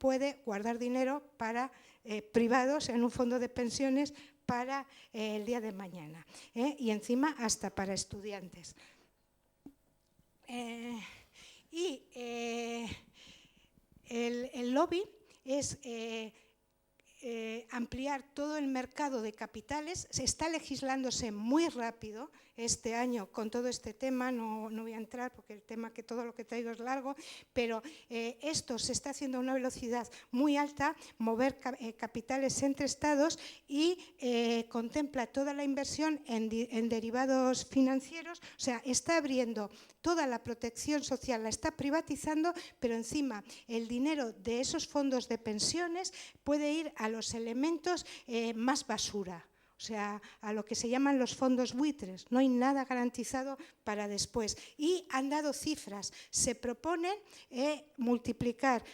puede guardar dinero para privados en un fondo de pensiones para el día de mañana, y encima hasta para estudiantes. El lobby es ampliar todo el mercado de capitales. Se está legislándose muy rápido este año con todo este tema, no voy a entrar porque el tema que todo lo que traigo es largo, pero esto se está haciendo a una velocidad muy alta, mover capitales entre estados, y contempla toda la inversión en derivados financieros, o sea, está abriendo toda la protección social, la está privatizando, pero encima el dinero de esos fondos de pensiones puede ir a los elementos más basura. O sea, a lo que se llaman los fondos buitres. No hay nada garantizado para después. Y han dado cifras. Se proponen multiplicar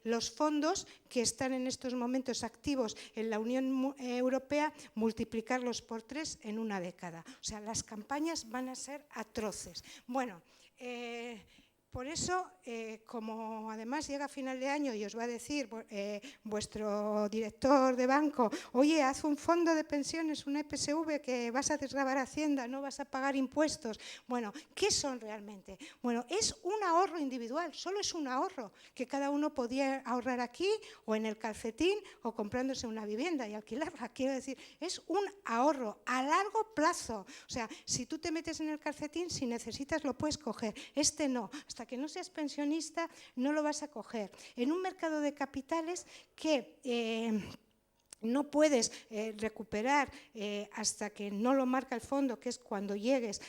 los fondos que están en estos momentos activos en la Unión Europea, multiplicarlos por 3 en una década. O sea, las campañas van a ser atroces. Bueno, por eso, como además llega a final de año y os va a decir vuestro director de banco, oye, haz un fondo de pensiones, un EPSV, que vas a desgravar Hacienda, no vas a pagar impuestos. Bueno, ¿qué son realmente? Bueno, es un ahorro individual, solo es un ahorro que cada uno podía ahorrar aquí o en el calcetín o comprándose una vivienda y alquilarla. Quiero decir, es un ahorro a largo plazo. O sea, si tú te metes en el calcetín, si necesitas lo puedes coger. Este no. Hasta que no seas pensionista no lo vas a coger. En un mercado de capitales que no puedes recuperar hasta que no lo marca el fondo, que es cuando llegues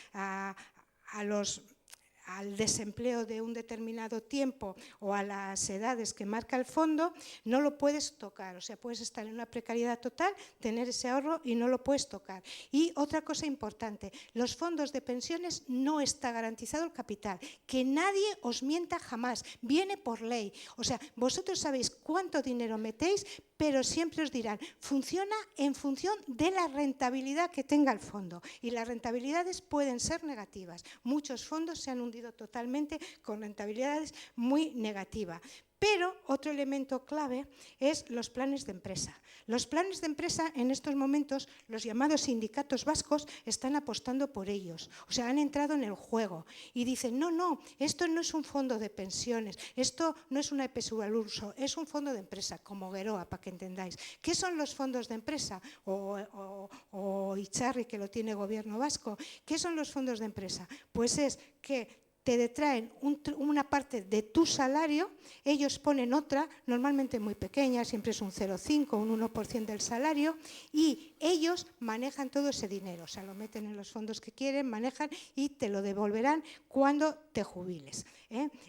al desempleo de un determinado tiempo o a las edades que marca el fondo, no lo puedes tocar. O sea, puedes estar en una precariedad total, tener ese ahorro y no lo puedes tocar. Y otra cosa importante, los fondos de pensiones no está garantizado el capital. Que nadie os mienta jamás, viene por ley. O sea, vosotros sabéis cuánto dinero metéis, pero siempre os dirán, funciona en función de la rentabilidad que tenga el fondo. Y las rentabilidades pueden ser negativas. Muchos fondos se han hundido totalmente con rentabilidades muy negativas. Pero otro elemento clave es los planes de empresa. Los planes de empresa en estos momentos, los llamados sindicatos vascos, están apostando por ellos. O sea, han entrado en el juego y dicen, no, esto no es un fondo de pensiones, esto no es una EPSV al uso, es un fondo de empresa, como Geroa, para que entendáis. ¿Qué son los fondos de empresa? O Itzarri, que lo tiene el gobierno vasco. ¿Qué son los fondos de empresa? Pues es que te detraen una parte de tu salario, ellos ponen otra, normalmente muy pequeña, siempre es un 0,5, un 1% del salario, y ellos manejan todo ese dinero, o sea, lo meten en los fondos que quieren, manejan y te lo devolverán cuando te jubiles.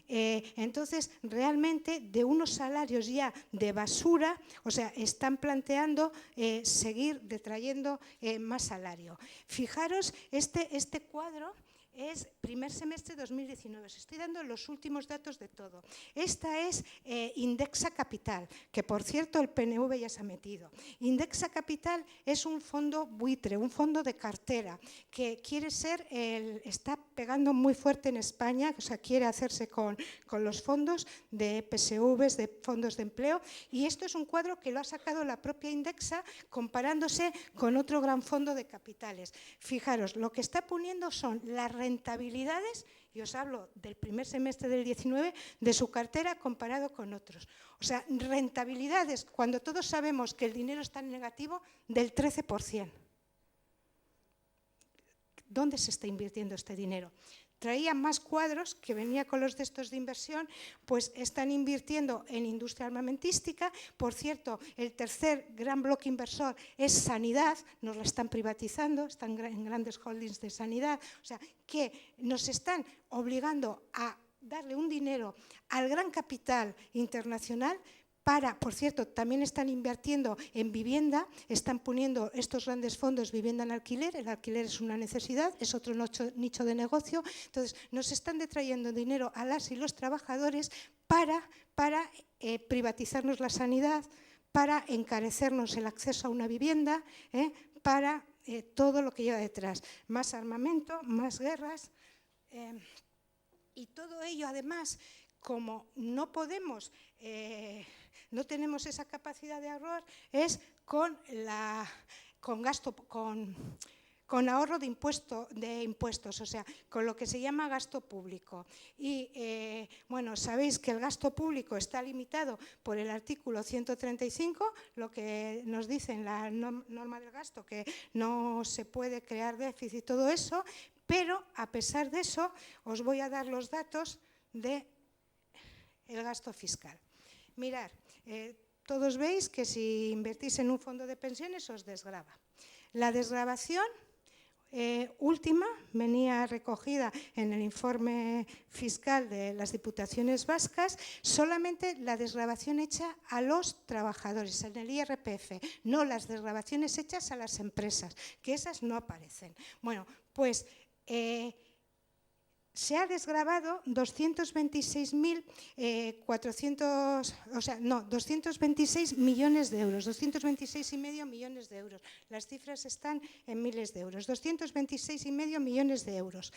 Entonces, realmente, de unos salarios ya de basura, o sea, están planteando seguir detrayendo más salario. Fijaros, este cuadro es primer semestre 2019. Os estoy dando los últimos datos de todo. Esta es Indexa Capital, que por cierto el PNV ya se ha metido. Indexa Capital es un fondo buitre, un fondo de cartera, que quiere ser, está pegando muy fuerte en España, o sea, quiere hacerse con los fondos de PSVs, de fondos de empleo, y esto es un cuadro que lo ha sacado la propia Indexa comparándose con otro gran fondo de capitales. Fijaros, lo que está poniendo son las rentabilidades, y os hablo del primer semestre del 19, de su cartera comparado con otros. O sea, rentabilidades, cuando todos sabemos que el dinero está en negativo, del 13%. ¿Dónde se está invirtiendo este dinero? Traía más cuadros que venía con los de estos de inversión, pues están invirtiendo en industria armamentística. Por cierto, el tercer gran bloque inversor es sanidad, nos la están privatizando, están en grandes holdings de sanidad, o sea, que nos están obligando a darle un dinero al gran capital internacional. Por cierto, también están invirtiendo en vivienda, están poniendo estos grandes fondos vivienda en alquiler, el alquiler es una necesidad, es otro nicho de negocio, entonces nos están detrayendo dinero a las y los trabajadores para privatizarnos la sanidad, para encarecernos el acceso a una vivienda, para todo lo que lleva detrás, más armamento, más guerras, y todo ello además, como no podemos no tenemos esa capacidad de ahorrar es con ahorro de impuestos, o sea, con lo que se llama gasto público. Y, bueno, sabéis que el gasto público está limitado por el artículo 135, lo que nos dice en la norma del gasto, que no se puede crear déficit y todo eso, pero a pesar de eso, os voy a dar los datos del gasto fiscal. Mirad, todos veis que si invertís en un fondo de pensiones os desgrava. La desgravación última venía recogida en el informe fiscal de las Diputaciones Vascas, solamente la desgravación hecha a los trabajadores en el IRPF, no las desgravaciones hechas a las empresas, que esas no aparecen. Bueno, pues se ha desgravado 226 millones de euros, 226,5 millones de euros. Las cifras están en miles de euros, 226,5 millones de euros.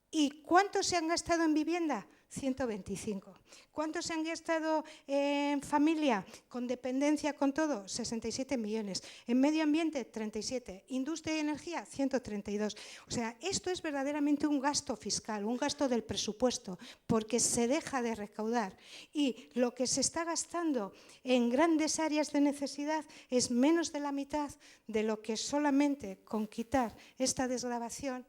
¿Y cuánto se han gastado en vivienda? 125. ¿Cuánto se han gastado en familia, con dependencia, con todo? 67 millones. En medio ambiente, 37. Industria y energía, 132. O sea, esto es verdaderamente un gasto fiscal, un gasto del presupuesto, porque se deja de recaudar. Y lo que se está gastando en grandes áreas de necesidad es menos de la mitad de lo que solamente con quitar esta desgravación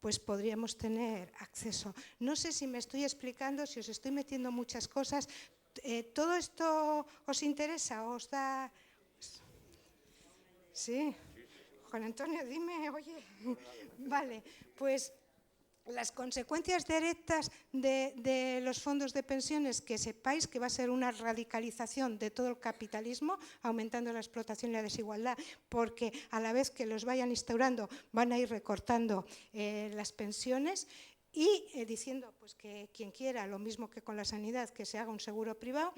pues podríamos tener acceso. No sé si me estoy explicando, si os estoy metiendo muchas cosas. ¿Todo esto os interesa? ¿Os da...? Sí. Juan Antonio, dime, oye. Vale, pues las consecuencias directas de los fondos de pensiones, que sepáis que va a ser una radicalización de todo el capitalismo, aumentando la explotación y la desigualdad, porque a la vez que los vayan instaurando van a ir recortando las pensiones y diciendo pues, que quien quiera, lo mismo que con la sanidad, que se haga un seguro privado,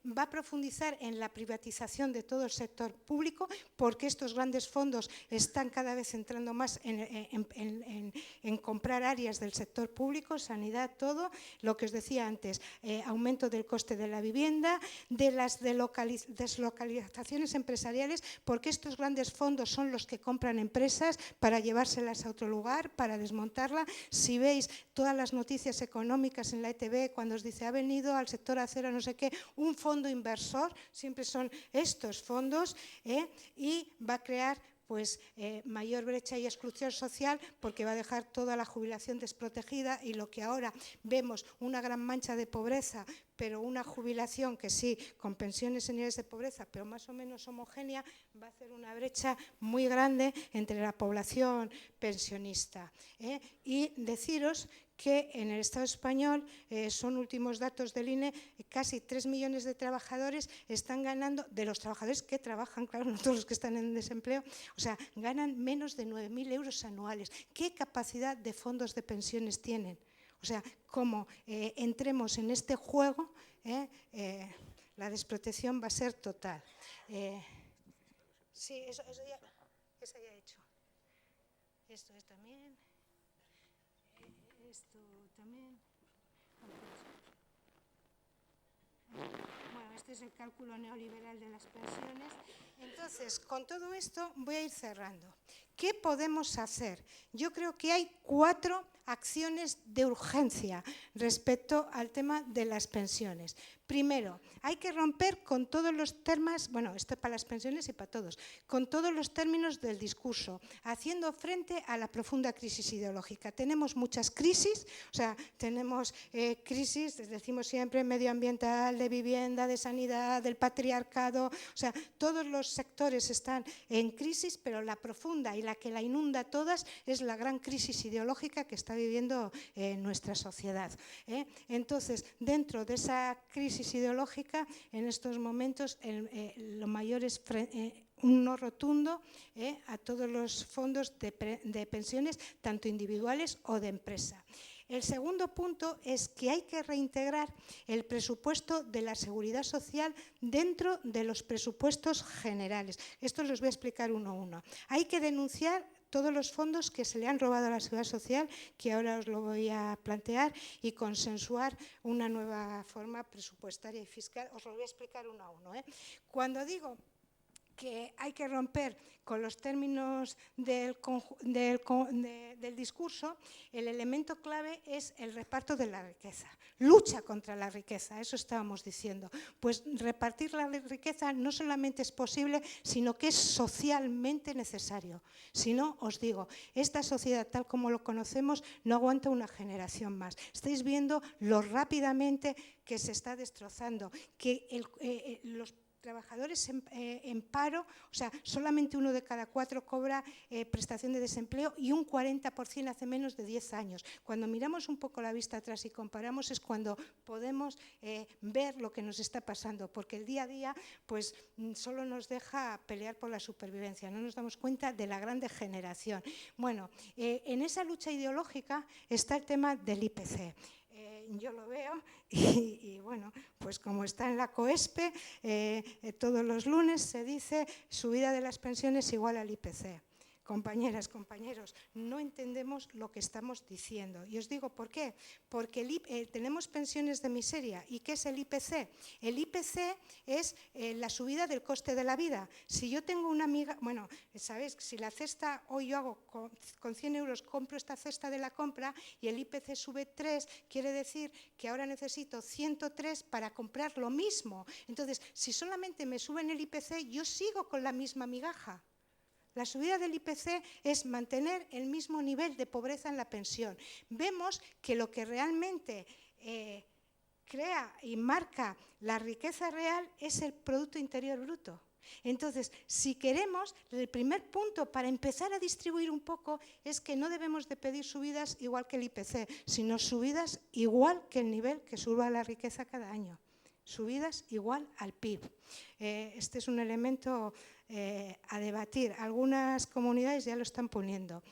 va a profundizar en la privatización de todo el sector público, porque estos grandes fondos están cada vez entrando más en comprar áreas del sector público, sanidad, todo, lo que os decía antes, aumento del coste de la vivienda, de las deslocalizaciones empresariales, porque estos grandes fondos son los que compran empresas para llevárselas a otro lugar, para desmontarla. Si veis todas las noticias económicas en la ETV, cuando os dice ha venido al sector acero no sé qué, un fondo inversor, siempre son estos fondos, y va a crear pues mayor brecha y exclusión social, porque va a dejar toda la jubilación desprotegida, y lo que ahora vemos, una gran mancha de pobreza, pero una jubilación que sí, con pensiones en niveles de pobreza, pero más o menos homogénea, va a hacer una brecha muy grande entre la población pensionista. Y deciros que en el Estado español, son últimos datos del INE, casi 3 millones de trabajadores están ganando, de los trabajadores que trabajan, claro, no todos los que están en desempleo, o sea, ganan menos de 9.000 euros anuales. ¿Qué capacidad de fondos de pensiones tienen? O sea, como entremos en este juego, la desprotección va a ser total. Sí, eso ya he hecho. Esto es también. Esto también. Bueno, este es el cálculo neoliberal de las pensiones. Entonces, con todo esto voy a ir cerrando. ¿Qué podemos hacer? Yo creo que hay 4 acciones de urgencia respecto al tema de las pensiones. Primero, hay que romper con todos los temas, bueno, esto es para las pensiones y para todos, con todos los términos del discurso, haciendo frente a la profunda crisis ideológica. Tenemos muchas crisis, o sea, tenemos crisis, les decimos siempre, medioambiental, de vivienda, de sanidad, del patriarcado, o sea, todos los sectores están en crisis, pero la profunda y la que la inunda todas es la gran crisis ideológica que está viviendo nuestra sociedad. Entonces, dentro de esa crisis ideológica, en estos momentos lo mayor es un no rotundo a todos los fondos de pensiones, tanto individuales o de empresa. El segundo punto es que hay que reintegrar el presupuesto de la Seguridad Social dentro de los presupuestos generales. Esto los voy a explicar uno a uno. Hay que denunciar todos los fondos que se le han robado a la Seguridad Social, que ahora os lo voy a plantear, y consensuar una nueva forma presupuestaria y fiscal. Os lo voy a explicar uno a uno. Cuando digo que hay que romper con los términos del discurso, el elemento clave es el reparto de la riqueza. Lucha contra la riqueza, eso estábamos diciendo. Pues repartir la riqueza no solamente es posible, sino que es socialmente necesario. Si no, os digo, esta sociedad tal como lo conocemos no aguanta una generación más. Estáis viendo lo rápidamente que se está destrozando, que los trabajadores en paro, o sea, solamente 1 de cada 4 cobra prestación de desempleo y un 40% hace menos de 10 años. Cuando miramos un poco la vista atrás y comparamos es cuando podemos ver lo que nos está pasando, porque el día a día pues solo nos deja pelear por la supervivencia, no nos damos cuenta de la gran degeneración. Bueno, en esa lucha ideológica está el tema del IPC. Yo lo veo y bueno, pues como está en la COESPE, todos los lunes se dice subida de las pensiones igual al IPC. Compañeras, compañeros, no entendemos lo que estamos diciendo. Y os digo por qué. Porque tenemos pensiones de miseria. ¿Y qué es el IPC? El IPC es la subida del coste de la vida. Si yo tengo una amiga, bueno, ¿sabéis? Si la cesta, hoy yo hago con 100 euros, compro esta cesta de la compra y el IPC sube 3, quiere decir que ahora necesito 103 para comprar lo mismo. Entonces, si solamente me suben el IPC, yo sigo con la misma migaja. La subida del IPC es mantener el mismo nivel de pobreza en la pensión. Vemos que lo que realmente crea y marca la riqueza real es el Producto Interior Bruto. Entonces, si queremos, el primer punto para empezar a distribuir un poco es que no debemos de pedir subidas igual que el IPC, sino subidas igual que el nivel que suba la riqueza cada año. Subidas igual al PIB. Este es un elemento a debatir. Algunas comunidades ya lo están poniendo.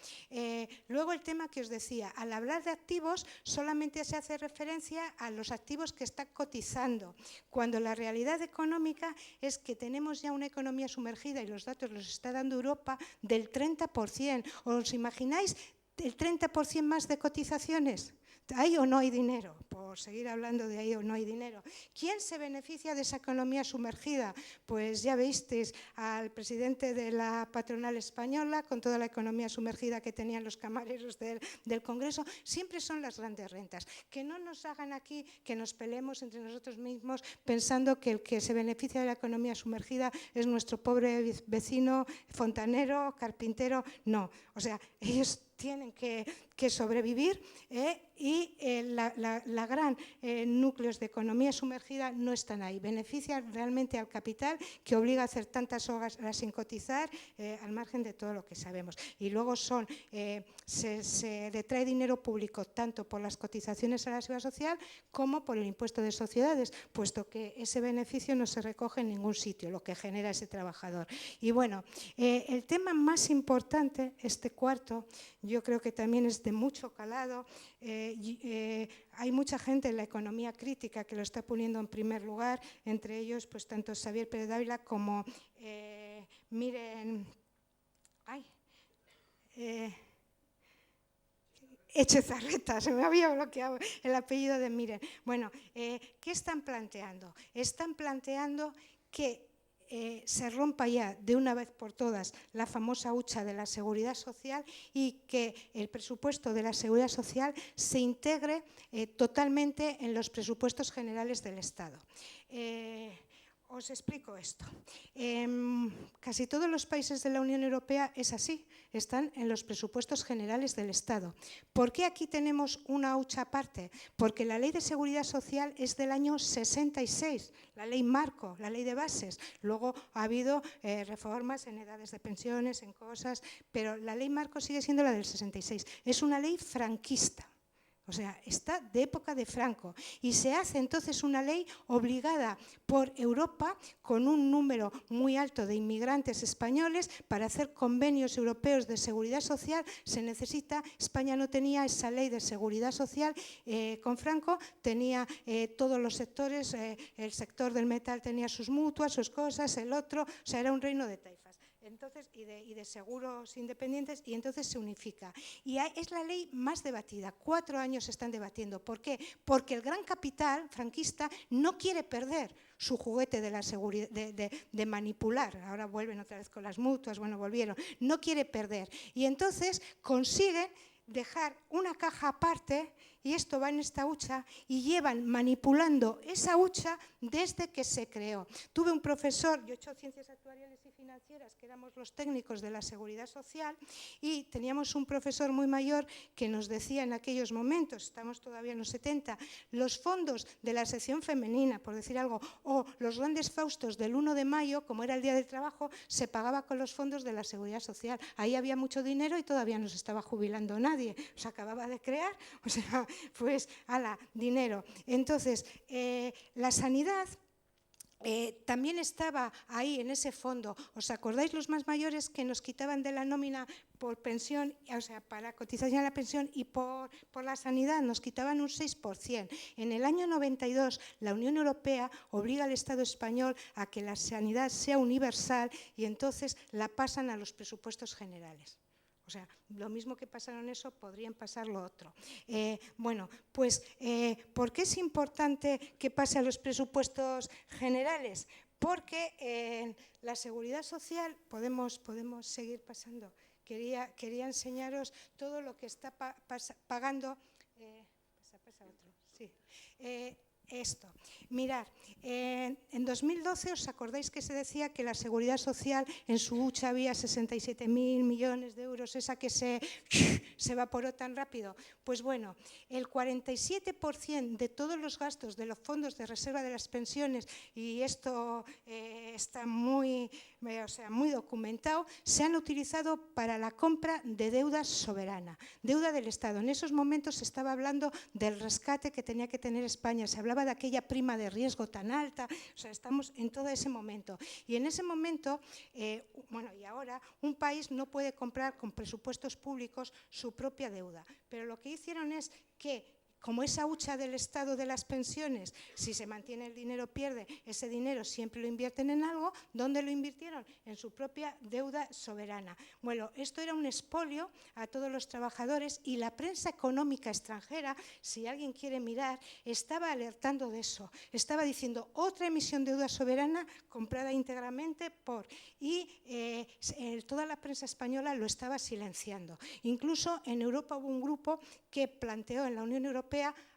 Luego el tema que os decía, al hablar de activos solamente se hace referencia a los activos que están cotizando, cuando la realidad económica es que tenemos ya una economía sumergida, y los datos los está dando Europa, del 30%. ¿Os imagináis el 30% más de cotizaciones? ¿Hay o no hay dinero? Por seguir hablando de ahí o no hay dinero. ¿Quién se beneficia de esa economía sumergida? Pues ya visteis al presidente de la patronal española con toda la economía sumergida que tenían los camareros del Congreso. Siempre son las grandes rentas. Que no nos hagan aquí que nos peleemos entre nosotros mismos pensando que el que se beneficia de la economía sumergida es nuestro pobre vecino fontanero, carpintero. No, o sea, ellos tienen que sobrevivir y la gran núcleos de economía sumergida no están ahí. Benefician realmente al capital que obliga a hacer tantas horas sin cotizar al margen de todo lo que sabemos. Y luego se detrae dinero público tanto por las cotizaciones a la seguridad social como por el impuesto de sociedades, puesto que ese beneficio no se recoge en ningún sitio, lo que genera ese trabajador. Y bueno, el tema más importante, este cuarto, yo creo que también es de mucho calado. Hay mucha gente en la economía crítica que lo está poniendo en primer lugar, entre ellos pues tanto Xavier Pérez Dávila como Miren Echezarreta, se me había bloqueado el apellido de Miren. Bueno, ¿qué están planteando? Están planteando que se rompa ya de una vez por todas la famosa hucha de la seguridad social y que el presupuesto de la seguridad social se integre totalmente en los presupuestos generales del Estado. Os explico esto. Casi todos los países de la Unión Europea es así, están en los presupuestos generales del Estado. ¿Por qué aquí tenemos una hucha aparte? Porque la Ley de Seguridad Social es del año 66, la ley marco, la ley de bases. Luego ha habido reformas en edades de pensiones, en cosas, pero la ley marco sigue siendo la del 66. Es una ley franquista. O sea, está de época de Franco y se hace entonces una ley obligada por Europa con un número muy alto de inmigrantes españoles para hacer convenios europeos de seguridad social. Se necesita, España no tenía esa ley de seguridad social con Franco, tenía todos los sectores, el sector del metal tenía sus mutuas, sus cosas, el otro, o sea, era un reino de taifas. entonces, y de seguros independientes, y entonces se unifica. Y es la ley más debatida, 4 años se están debatiendo. ¿Por qué? Porque el gran capital franquista no quiere perder su juguete de la seguridad, de manipular. Ahora vuelven otra vez con las mutuas, bueno, volvieron. No quiere perder. Y entonces consiguen dejar una caja aparte, y esto va en esta hucha, y llevan manipulando esa hucha desde que se creó. Tuve un profesor, yo he hecho ciencias actuariales y financieras, que éramos los técnicos de la seguridad social, y teníamos un profesor muy mayor que nos decía en aquellos momentos, estamos todavía en los 70, los fondos de la sección femenina, por decir algo, o los grandes faustos del 1 de mayo, como era el Día del Trabajo, se pagaba con los fondos de la seguridad social. Ahí había mucho dinero y todavía no se estaba jubilando nadie, se acababa de crear, o sea, pues, ala, dinero. Entonces, la sanidad también estaba ahí en ese fondo. ¿Os acordáis los más mayores que nos quitaban de la nómina por pensión, o sea, para cotización a la pensión, y por la sanidad nos quitaban un 6%? En el año 92 la Unión Europea obliga al Estado español a que la sanidad sea universal y entonces la pasan a los presupuestos generales. O sea, lo mismo que pasaron eso, podrían pasar lo otro. Bueno, pues, ¿por qué es importante que pase a los presupuestos generales? Porque en la seguridad social, podemos seguir pasando, quería enseñaros todo lo que está pagando, pasa otro, sí. Esto, mirad, en 2012 os acordáis que se decía que la seguridad social en su hucha había 67.000 millones de euros, esa que se evaporó tan rápido. Pues bueno, el 47% de todos los gastos de los fondos de reserva de las pensiones, y esto está muy documentado, se han utilizado para la compra de deuda soberana, deuda del Estado. En esos momentos se estaba hablando del rescate que tenía que tener España, se hablaba de aquella prima de riesgo tan alta, o sea, estamos en todo ese momento. Y en ese momento, bueno, y ahora, un país no puede comprar con presupuestos públicos su propia deuda. Pero lo que hicieron es que, como esa hucha del Estado de las pensiones, si se mantiene el dinero pierde, ese dinero siempre lo invierten en algo. ¿Dónde lo invirtieron? En su propia deuda soberana. Bueno, esto era un expolio a todos los trabajadores, y la prensa económica extranjera, si alguien quiere mirar, estaba alertando de eso. Estaba diciendo otra emisión de deuda soberana comprada íntegramente por... Y toda la prensa española lo estaba silenciando. Incluso en Europa hubo un grupo que planteó en la Unión Europea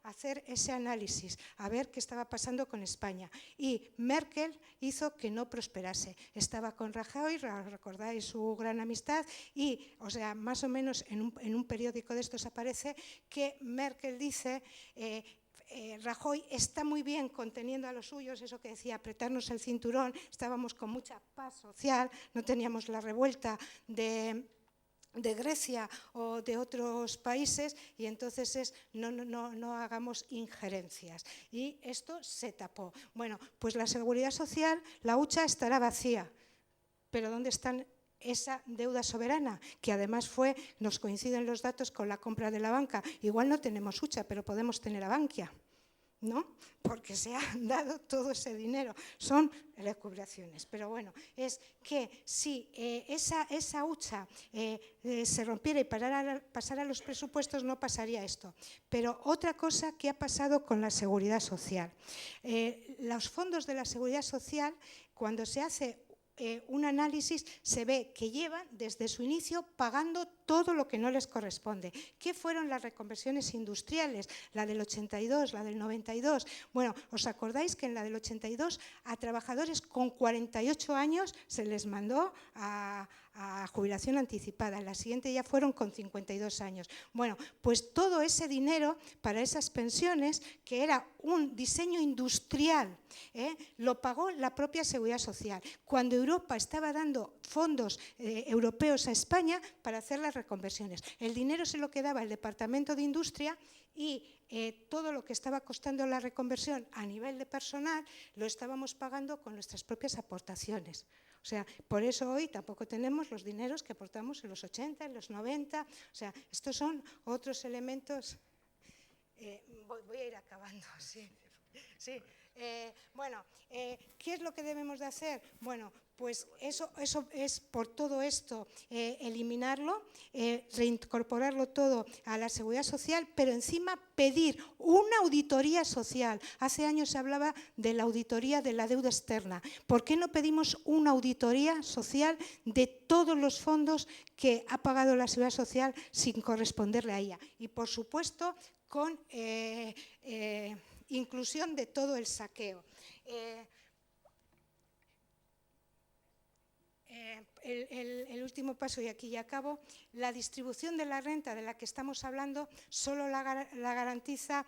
hacer ese análisis, a ver qué estaba pasando con España. Y Merkel hizo que no prosperase. Estaba con Rajoy, recordáis su gran amistad, y, o sea, más o menos en un periódico de estos aparece que Merkel dice... Rajoy está muy bien conteniendo a los suyos, eso que decía, apretarnos el cinturón, estábamos con mucha paz social, no teníamos la revuelta de Grecia o de otros países, y entonces no hagamos injerencias. Y esto se tapó. Bueno, pues la seguridad social, la hucha estará vacía, pero ¿dónde están esa deuda soberana? Que además nos coinciden los datos con la compra de la banca. Igual no tenemos hucha, pero podemos tener a Bankia, ¿no? Porque se ha dado todo ese dinero, son recuperaciones. Pero bueno, es que si esa hucha se rompiera y pasara a los presupuestos, no pasaría esto. Pero otra cosa que ha pasado con la seguridad social. Los fondos de la seguridad social, cuando se hace un análisis, se ve que llevan desde su inicio pagando todo lo que no les corresponde. ¿Qué fueron las reconversiones industriales? La del 82, la del 92. Bueno, ¿os acordáis que en la del 82 a trabajadores con 48 años se les mandó a jubilación anticipada? En la siguiente ya fueron con 52 años. Bueno, pues todo ese dinero para esas pensiones, que era un diseño industrial, lo pagó la propia Seguridad Social, cuando Europa estaba dando fondos europeos a España para hacer las reconversiones. El dinero se lo quedaba el Departamento de Industria, y todo lo que estaba costando la reconversión a nivel de personal lo estábamos pagando con nuestras propias aportaciones. O sea, por eso hoy tampoco tenemos los dineros que aportamos en los 80, en los 90. O sea, estos son otros elementos. Voy a ir acabando, sí. Sí, Bueno, ¿qué es lo que debemos de hacer? Bueno, pues eso es por todo esto, eliminarlo, reincorporarlo todo a la seguridad social, pero encima pedir una auditoría social. Hace años se hablaba de la auditoría de la deuda externa. ¿Por qué no pedimos una auditoría social de todos los fondos que ha pagado la seguridad social sin corresponderle a ella? Y por supuesto con inclusión de todo el saqueo. El último paso, y aquí ya acabo, la distribución de la renta de la que estamos hablando solo la garantiza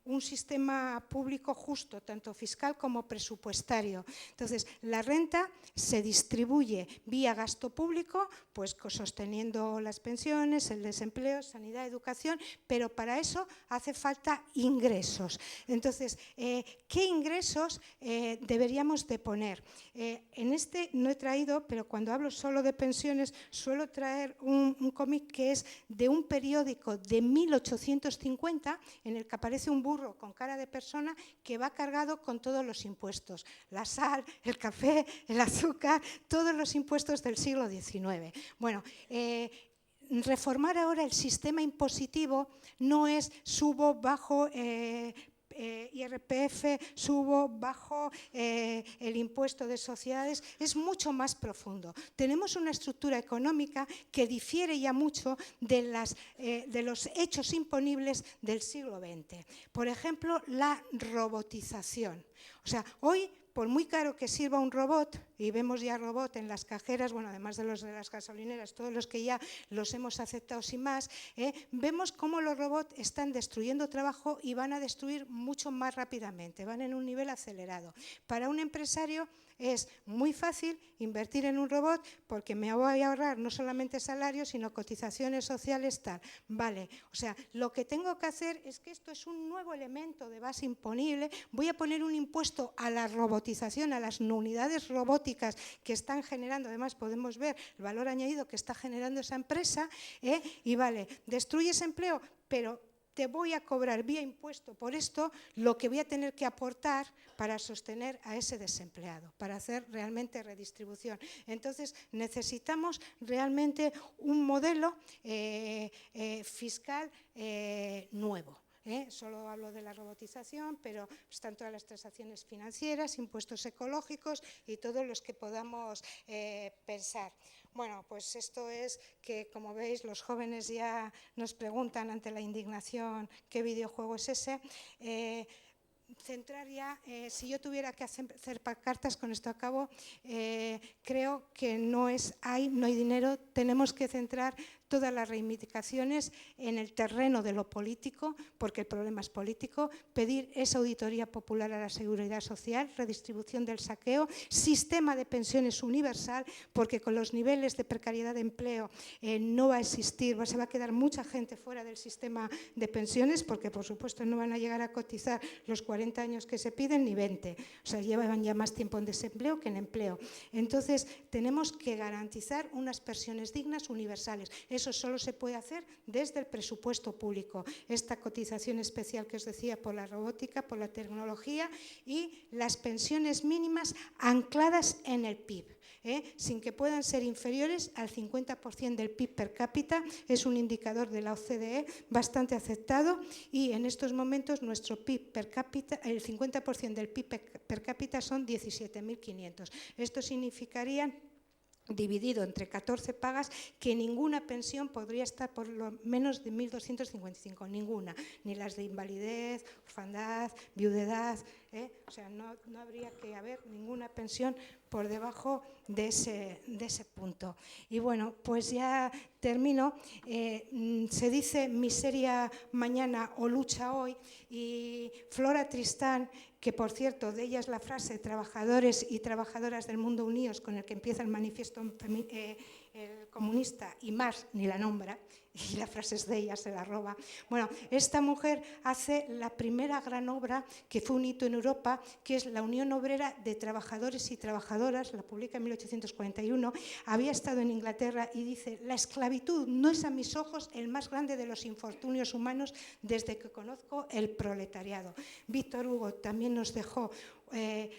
un sistema público justo, tanto fiscal como presupuestario. Entonces, la renta se distribuye vía gasto público, pues sosteniendo las pensiones, el desempleo, sanidad, educación, pero para eso hace falta ingresos. Entonces, ¿qué ingresos deberíamos de poner? En este no he traído, pero cuando hablo solo de pensiones, suelo traer un cómic que es de un periódico de 1850, en el que aparece un burro con cara de persona que va cargado con todos los impuestos, la sal, el café, el azúcar, todos los impuestos del siglo XIX. Bueno, reformar ahora el sistema impositivo no es subo, bajo, IRPF, subo, bajo el impuesto de sociedades, es mucho más profundo. Tenemos una estructura económica que difiere ya mucho de los hechos imponibles del siglo XX. Por ejemplo, la robotización. O sea, hoy, por muy caro que sirva un robot, y vemos ya robot en las cajeras, bueno, además de los de las gasolineras, todos los que ya los hemos aceptado sin más, vemos cómo los robots están destruyendo trabajo y van a destruir mucho más rápidamente, van en un nivel acelerado. Para un empresario es muy fácil invertir en un robot porque me voy a ahorrar no solamente salarios, sino cotizaciones sociales, tal. Vale, o sea, lo que tengo que hacer es que esto es un nuevo elemento de base imponible, voy a poner un impuesto a la robotización, a las unidades robóticas que están generando, además podemos ver el valor añadido que está generando esa empresa, y vale, destruyes empleo, pero te voy a cobrar vía impuesto por esto lo que voy a tener que aportar para sostener a ese desempleado, para hacer realmente redistribución. Entonces, necesitamos realmente un modelo fiscal nuevo. Solo hablo de la robotización, pero están todas las transacciones financieras, impuestos ecológicos y todos los que podamos pensar. Bueno, pues esto es que, como veis, los jóvenes ya nos preguntan ante la indignación qué videojuego es ese. Centrar ya, si yo tuviera que hacer pancartas, con esto acabo, creo que no hay dinero, tenemos que centrar todas las reivindicaciones en el terreno de lo político, porque el problema es político, pedir esa auditoría popular a la seguridad social, redistribución del saqueo, sistema de pensiones universal, porque con los niveles de precariedad de empleo no va a existir, se va a quedar mucha gente fuera del sistema de pensiones, porque por supuesto no van a llegar a cotizar los 40 años que se piden ni 20, o sea, llevan ya más tiempo en desempleo que en empleo. Entonces, tenemos que garantizar unas pensiones dignas universales. Eso solo se puede hacer desde el presupuesto público. Esta cotización especial que os decía por la robótica, por la tecnología y las pensiones mínimas ancladas en el PIB. Sin que puedan ser inferiores al 50% del PIB per cápita, es un indicador de la OCDE bastante aceptado y en estos momentos nuestro PIB per cápita, el 50% del PIB per cápita son 17.500. Esto significaría, dividido entre 14 pagas, que ninguna pensión podría estar por lo menos de 1.255, ninguna, ni las de invalidez, orfandad, viudedad, o sea, no habría que haber ninguna pensión por debajo de ese punto. Y bueno, pues ya termino. Se dice miseria mañana o lucha hoy, y Flora Tristán, que por cierto, de ella es la frase trabajadores y trabajadoras del mundo unidos, con el que empieza el manifiesto el comunista, y Marx ni la nombra, y la frase es de ella, se la roba. Bueno, esta mujer hace la primera gran obra que fue un hito en Europa, que es la Unión Obrera de Trabajadores y Trabajadoras, la publica en 1841, había estado en Inglaterra y dice: la esclavitud no es a mis ojos el más grande de los infortunios humanos desde que conozco el proletariado. Víctor Hugo también nos dejó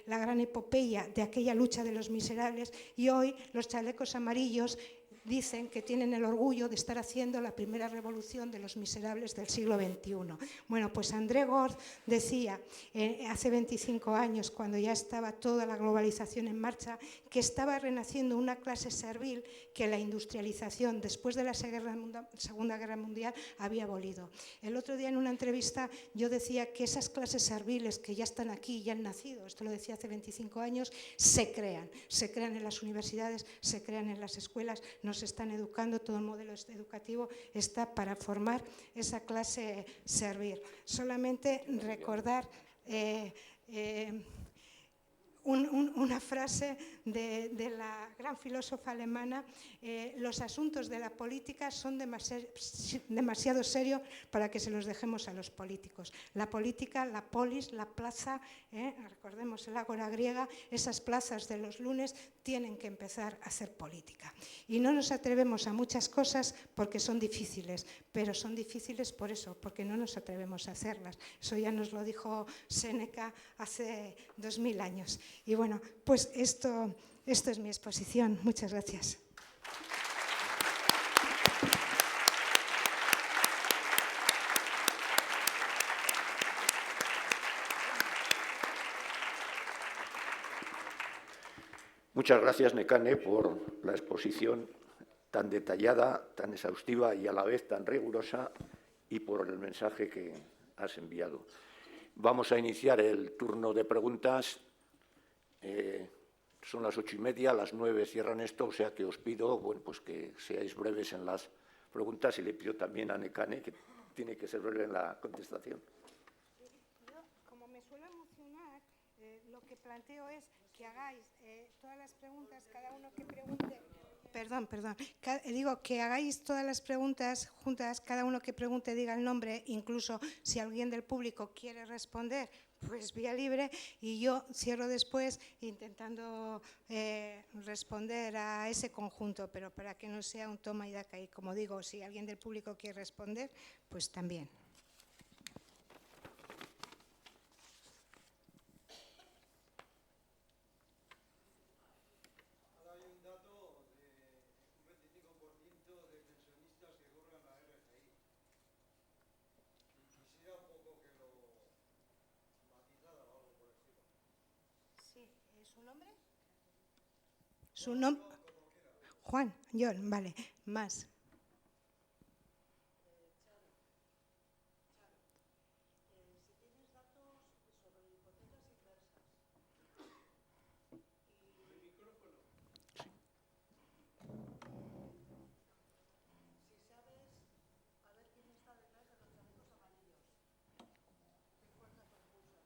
la gran epopeya de aquella lucha de los miserables, y hoy los chalecos amarillos dicen que tienen el orgullo de estar haciendo la primera revolución de los miserables del siglo XXI. Bueno, pues André Gorz decía hace 25 años, cuando ya estaba toda la globalización en marcha, que estaba renaciendo una clase servil que la industrialización después de la Segunda Guerra Mundial había abolido. El otro día en una entrevista yo decía que esas clases serviles que ya están aquí, ya han nacido, esto lo decía hace 25 años, se crean en las universidades, se crean en las escuelas, nos están educando, todo el modelo educativo está para formar esa clase servil. Solamente recordar una frase de la gran filósofa alemana: los asuntos de la política son demasiado serios para que se los dejemos a los políticos. La política, la polis, la plaza, recordemos el ágora griega, esas plazas de los lunes tienen que empezar a hacer política. Y no nos atrevemos a muchas cosas porque son difíciles, pero son difíciles por eso, porque no nos atrevemos a hacerlas. Eso ya nos lo dijo Séneca hace 2000 años. Y bueno, pues esto es mi exposición. Muchas gracias. Muchas gracias, Nekane, por la exposición tan detallada, tan exhaustiva y a la vez tan rigurosa, y por el mensaje que has enviado. Vamos a iniciar el turno de preguntas. Son las 8:30, a las 9 cierran esto, o sea que os pido pues que seáis breves en las preguntas, y le pido también a Nekane que tiene que ser breve en la contestación. Yo, como me suele emocionar, lo que planteo es que hagáis todas las preguntas, cada uno que pregunte. Digo que hagáis todas las preguntas juntas, cada uno que pregunte diga el nombre, incluso si alguien del público quiere responder, pues vía libre, y yo cierro después intentando responder a ese conjunto, pero para que no sea un toma y daca. Y como digo, si alguien del público quiere responder, pues también. ¿Su nombre? Su nombre. Juan, John, vale, más. Si tienes datos sobre hipotecas inversas. ¿El micrófono? Sí. Si sabes, a ver quién está detrás de los chalecos amarillos. ¿Qué fuerza confusa?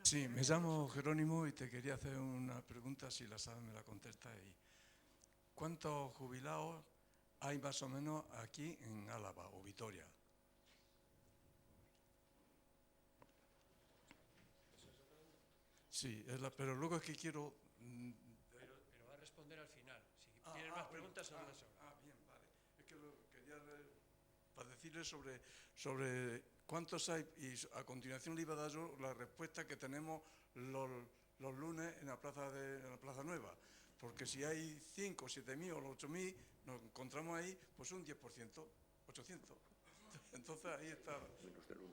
Sí, me llamo Jerónimo y te quería hacer una pregunta, si la sabes me la contestas. ¿Cuántos jubilados hay más o menos aquí en Álava o Vitoria? Sí, pero luego es que quiero... Pero va a responder al final. Si tienes más preguntas, son las horas. Bien, vale. Es que quería para decirle sobre cuántos hay, y a continuación le iba a dar yo la respuesta que tenemos los lunes en la Plaza Nueva. Porque si hay 5, 7.000 o 8.000, nos encontramos ahí, pues un 10%, 800. Entonces ahí está. Menos del 1%.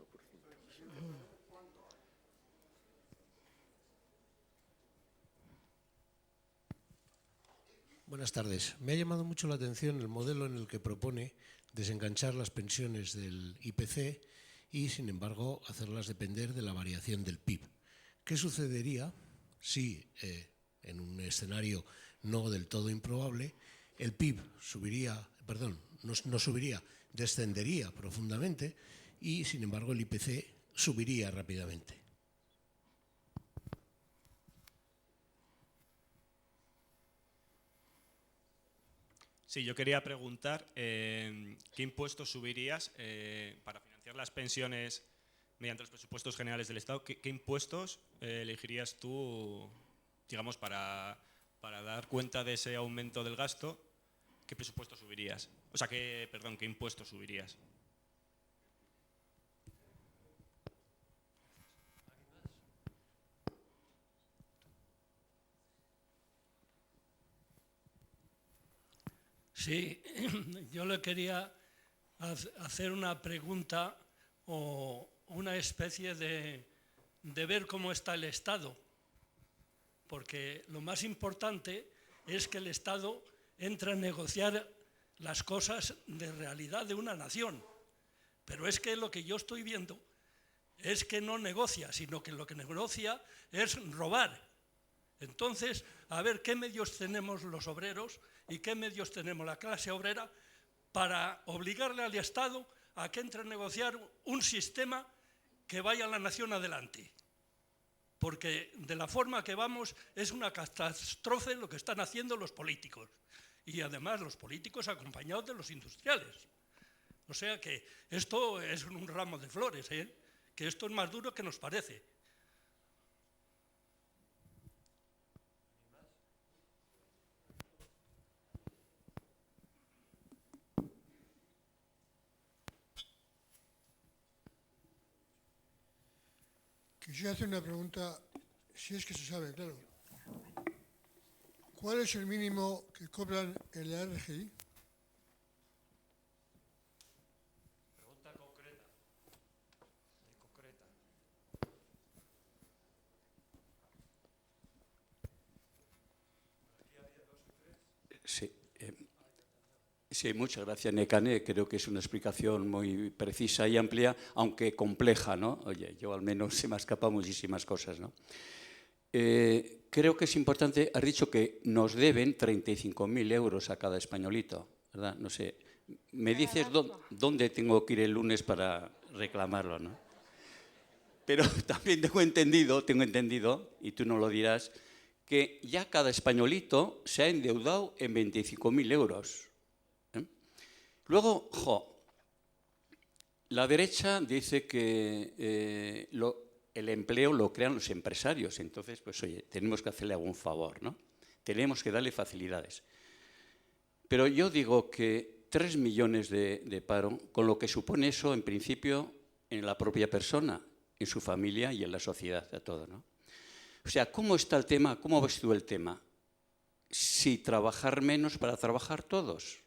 Buenas tardes. Me ha llamado mucho la atención el modelo en el que propone desenganchar las pensiones del IPC y, sin embargo, hacerlas depender de la variación del PIB. ¿Qué sucedería si, en un escenario no del todo improbable, el PIB subiría, perdón, no subiría, descendería profundamente y, sin embargo, el IPC subiría rápidamente. Sí, yo quería preguntar qué impuestos subirías para financiar las pensiones mediante los presupuestos generales del Estado. ¿Qué impuestos elegirías tú, digamos, para dar cuenta de ese aumento del gasto? ¿Qué presupuesto subirías? O sea, ¿qué impuestos subirías? Sí, yo le quería hacer una pregunta o una especie de ver cómo está el Estado, porque lo más importante es que el Estado entra a negociar las cosas de realidad de una nación, pero es que lo que yo estoy viendo es que no negocia, sino que lo que negocia es robar. Entonces, a ver qué medios tenemos los obreros y qué medios tenemos la clase obrera para obligarle al Estado a que entre a negociar un sistema que vaya a la nación adelante. Porque de la forma que vamos es una catástrofe lo que están haciendo los políticos. Y además los políticos acompañados de los industriales. O sea que esto es un ramo de flores, que esto es más duro que nos parece. Quisiera hacer una pregunta, si es que se sabe, claro. ¿Cuál es el mínimo que cobran en la RGI? Pregunta concreta. Sí, muchas gracias, Nekane. Creo que es una explicación muy precisa y amplia, aunque compleja, ¿no? Oye, yo al menos se me ha escapado muchísimas cosas, ¿no? Creo que es importante, has dicho que nos deben 35.000 euros a cada españolito, ¿verdad? No sé, me dices dónde tengo que ir el lunes para reclamarlo, ¿no? Pero también tengo entendido, y tú no lo dirás, que ya cada españolito se ha endeudado en 25.000 euros. Luego, la derecha dice que el empleo lo crean los empresarios. Entonces, pues oye, tenemos que hacerle algún favor, ¿no? Tenemos que darle facilidades. Pero yo digo que 3 millones de paro, con lo que supone eso, en principio, en la propia persona, en su familia y en la sociedad, a todo, ¿no? O sea, ¿cómo está el tema? ¿Cómo ves tú el tema? Si trabajar menos para trabajar todos.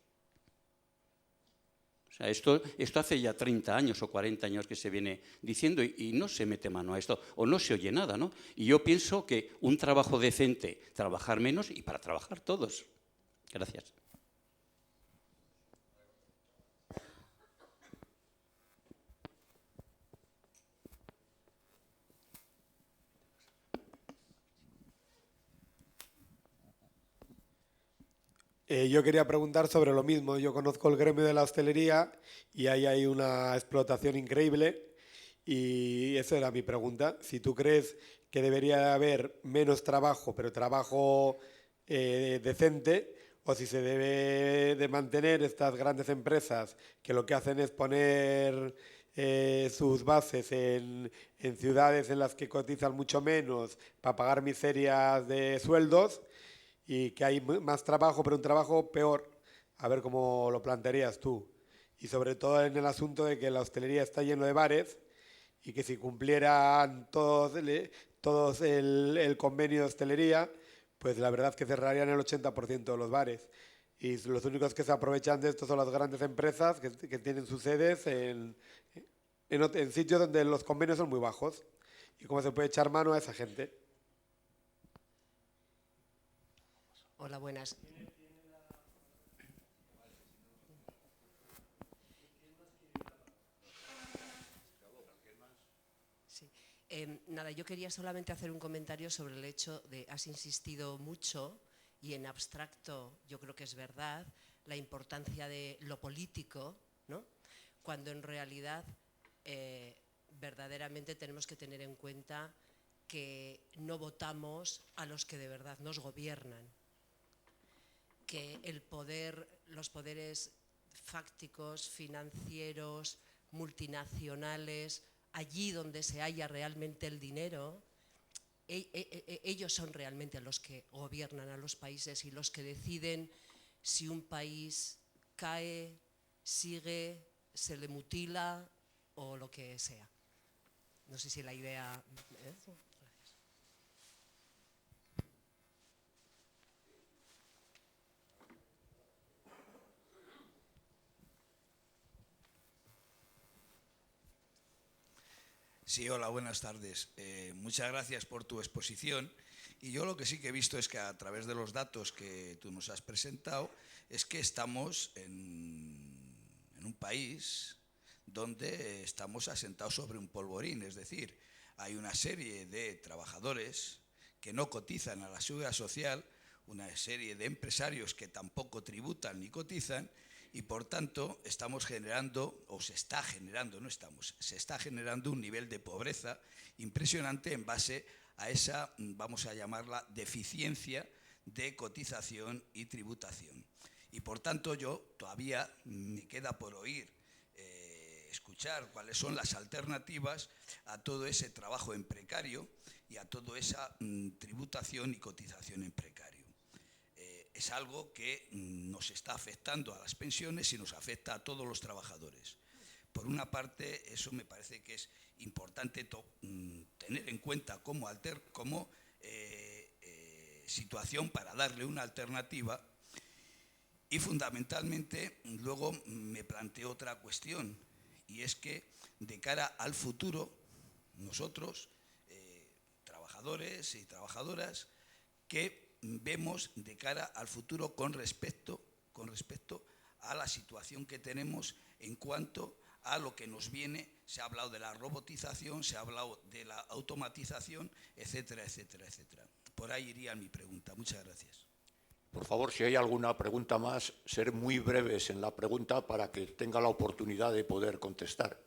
O sea, esto hace ya 30 años o 40 años que se viene diciendo y no se mete mano a esto, o no se oye nada, ¿no? Y yo pienso que un trabajo decente, trabajar menos y para trabajar todos. Gracias. Yo quería preguntar sobre lo mismo. Yo conozco el gremio de la hostelería y ahí hay una explotación increíble y esa era mi pregunta. Si tú crees que debería haber menos trabajo, pero trabajo decente, o si se debe de mantener estas grandes empresas que lo que hacen es poner sus bases en ciudades en las que cotizan mucho menos para pagar miserias de sueldos, y que hay más trabajo, pero un trabajo peor. A ver cómo lo plantearías tú. Y sobre todo en el asunto de que la hostelería está lleno de bares y que si cumplieran todos el convenio de hostelería, pues la verdad es que cerrarían el 80% de los bares. Y los únicos que se aprovechan de esto son las grandes empresas que tienen sus sedes en sitios donde los convenios son muy bajos. ¿Y cómo se puede echar mano a esa gente? Hola, buenas. Sí. Nada, yo quería solamente hacer un comentario sobre el hecho de, has insistido mucho y en abstracto yo creo que es verdad, la importancia de lo político, ¿no? Cuando en realidad verdaderamente tenemos que tener en cuenta que no votamos a los que de verdad nos gobiernan, que los poderes fácticos, financieros, multinacionales, allí donde se halla realmente el dinero, ellos son realmente los que gobiernan a los países y los que deciden si un país cae, sigue, se le mutila o lo que sea. No sé si la idea... Sí, hola, buenas tardes. Muchas gracias por tu exposición. Y yo lo que sí que he visto es que a través de los datos que tú nos has presentado, es que estamos en un país donde estamos asentados sobre un polvorín. Es decir, hay una serie de trabajadores que no cotizan a la seguridad social, una serie de empresarios que tampoco tributan ni cotizan, y por tanto estamos generando, o se está generando, se está generando un nivel de pobreza impresionante en base a esa, vamos a llamarla, deficiencia de cotización y tributación. Y por tanto yo todavía me queda por oír, escuchar cuáles son las alternativas a todo ese trabajo en precario y a toda esa tributación y cotización en precario. Es algo que nos está afectando a las pensiones y nos afecta a todos los trabajadores. Por una parte, eso me parece que es importante tener en cuenta como situación para darle una alternativa. Y fundamentalmente, luego me planteo otra cuestión, y es que de cara al futuro, nosotros, trabajadores y trabajadoras, que vemos de cara al futuro con respecto a la situación que tenemos en cuanto a lo que nos viene. Se ha hablado de la robotización, se ha hablado de la automatización, etcétera, etcétera, etcétera. Por ahí iría mi pregunta. Muchas gracias. Por favor, si hay alguna pregunta más, ser muy breves en la pregunta para que tenga la oportunidad de poder contestar.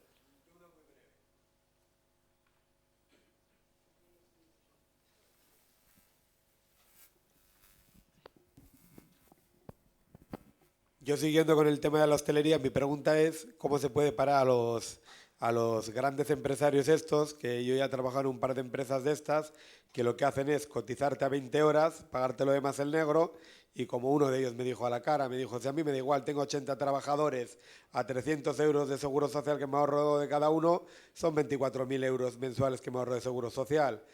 Yo siguiendo con el tema de la hostelería, mi pregunta es cómo se puede parar a los grandes empresarios estos, que yo ya he trabajado en un par de empresas de estas, que lo que hacen es cotizarte a 20 horas, pagarte lo demás en negro, y como uno de ellos me dijo a la cara, me dijo, si a mí me da igual, tengo 80 trabajadores a 300 euros de seguro social que me ahorro de cada uno, son 24.000 euros mensuales que me ahorro de seguro social.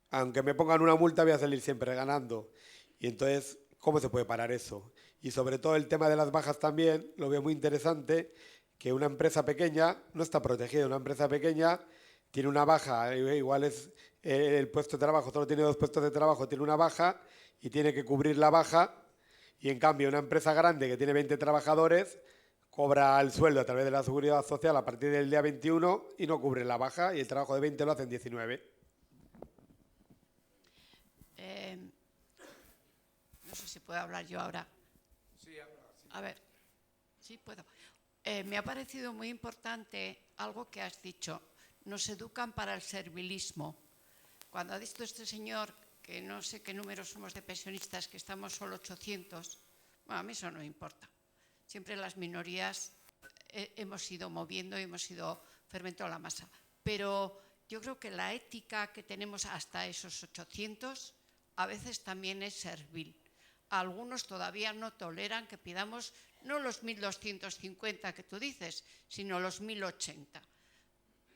Aunque me pongan una multa voy a salir siempre ganando. Y entonces, ¿cómo se puede parar eso? Y sobre todo el tema de las bajas también, lo veo muy interesante, que una empresa pequeña no está protegida. Una empresa pequeña tiene una baja, igual es el puesto de trabajo, solo tiene 2 puestos de trabajo, tiene una baja y tiene que cubrir la baja. Y en cambio una empresa grande que tiene 20 trabajadores cobra el sueldo a través de la seguridad social a partir del día 21 y no cubre la baja, y el trabajo de 20 lo hacen 19. No sé si puedo hablar yo ahora. Sí, habla. Sí. A ver, sí puedo. Me ha parecido muy importante algo que has dicho. Nos educan para el servilismo. Cuando ha dicho este señor que no sé qué número somos de pensionistas, que estamos solo 800, bueno, a mí eso no me importa. Siempre las minorías hemos ido moviendo y hemos ido fermentando la masa. Pero yo creo que la ética que tenemos hasta esos 800 a veces también es servil. Algunos todavía no toleran que pidamos no los 1.250 que tú dices, sino los 1.080.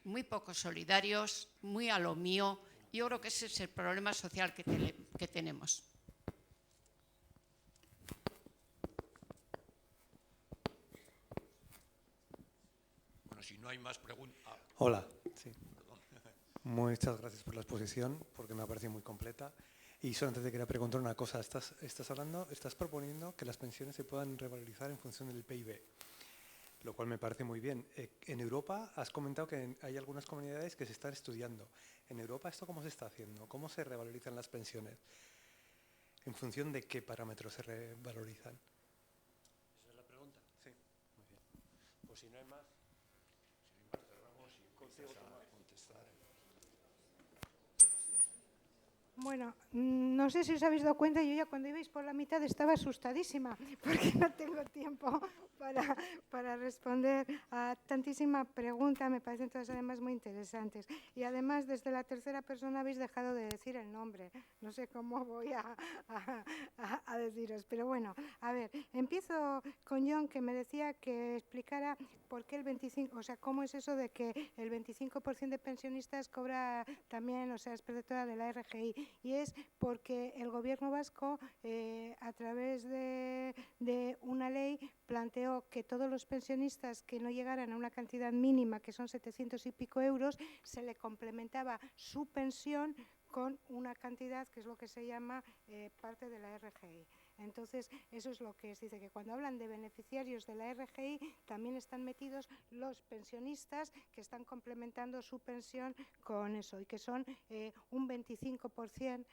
Muy poco solidarios, muy a lo mío. Yo creo que ese es el problema social que tenemos. Bueno, si no hay más preguntas... Hola. Sí. Muchas gracias por la exposición, porque me ha parecido muy completa. Y solamente te quería preguntar una cosa. Estás proponiendo que las pensiones se puedan revalorizar en función del PIB, lo cual me parece muy bien. En Europa has comentado que hay algunas comunidades que se están estudiando. En Europa, ¿esto cómo se está haciendo? ¿Cómo se revalorizan las pensiones? ¿En función de qué parámetros se revalorizan? ¿Esa es la pregunta? Sí. Muy bien. Pues si no hay más, cerramos y empiezas a contestar. Bueno, no sé si os habéis dado cuenta, yo ya cuando ibais por la mitad estaba asustadísima, porque no tengo tiempo para responder a tantísima pregunta, me parecen todas además muy interesantes. Y además, desde la tercera persona habéis dejado de decir el nombre, no sé cómo voy a deciros, pero bueno, a ver, empiezo con John, que me decía que explicara por qué el 25%, o sea, cómo es eso de que el 25% de pensionistas cobra también, o sea, es perceptora de la RGI. Y es porque el Gobierno vasco, a través de una ley, planteó que todos los pensionistas que no llegaran a una cantidad mínima, que son 700 y pico euros, se le complementaba su pensión con una cantidad que es lo que se llama parte de la RGI. Entonces, eso es lo que se dice, que cuando hablan de beneficiarios de la RGI, también están metidos los pensionistas que están complementando su pensión con eso, y que son un 25%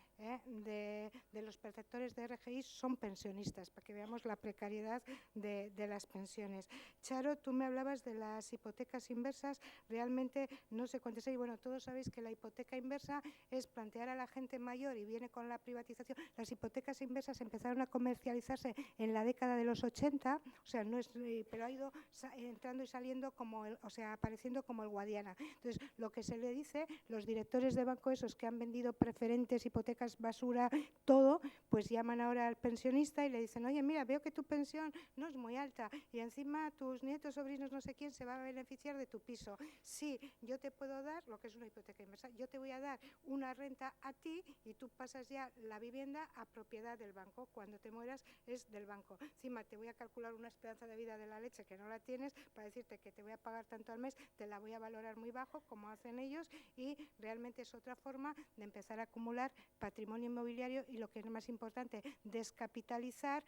de los perceptores de RGI son pensionistas, para que veamos la precariedad de las pensiones. Charo, tú me hablabas de las hipotecas inversas, realmente no sé cuántas hay. Bueno, todos sabéis que la hipoteca inversa es plantear a la gente mayor y viene con la privatización. Las hipotecas inversas empezaron a comercializarse en la década de los 80, o sea, no es, pero ha ido entrando y saliendo como, o sea, apareciendo como el Guadiana. Entonces, lo que se le dice, los directores de banco esos que han vendido preferentes, hipotecas basura, todo, pues llaman ahora al pensionista y le dicen, oye, mira, veo que tu pensión no es muy alta y encima tus nietos, sobrinos, no sé quién se va a beneficiar de tu piso. Sí, yo te puedo dar, lo que es una hipoteca inversa, yo te voy a dar una renta a ti y tú pasas ya la vivienda a propiedad del banco. Cuando te mueras es del banco. Encima te voy a calcular una esperanza de vida de la leche que no la tienes para decirte que te voy a pagar tanto al mes, te la voy a valorar muy bajo como hacen ellos, y realmente es otra forma de empezar a acumular patrimonio inmobiliario y, lo que es más importante, descapitalizar,